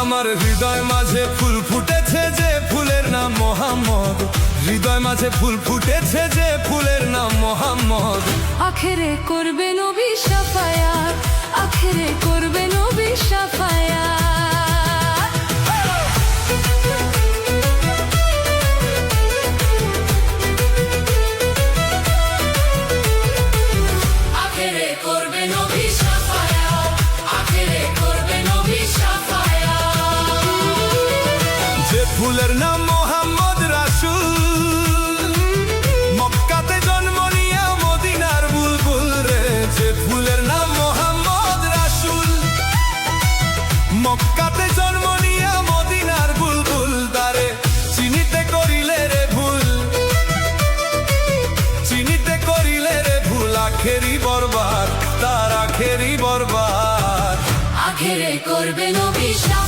আমার হৃদয় মাঝে ফুল ফুটেছে যে ফুলের নাম মোহাম্মদ, হৃদয় মাঝে ফুল ফুটেছে যে ফুলের নাম মোহাম্মদ। আখেরে করবে নবী শাফায়াত, আখেরে করবে নবী শাফায়াত। আখেরে করবে নবী শাফায়াত, আখেরে করবে নবী শাফায়াত। যে ফুলের নাম মোহাম্মদ রাসূল, মক্কাতে জন্ম নিয়া মদিনার বুলবুল রে। যে ফুলের নাম মোহাম্মদ রাসূল, মক্কাতে জন্ম নিয়া মদিনার বুলবুল। তারে চিনিতে করিলে রে ভুল, চিনিতে করিলে রে ভুল, আখেরি বরবাদ, তার আখেরি বরবাদ। আখেরে করবে নবী শাফায়াত।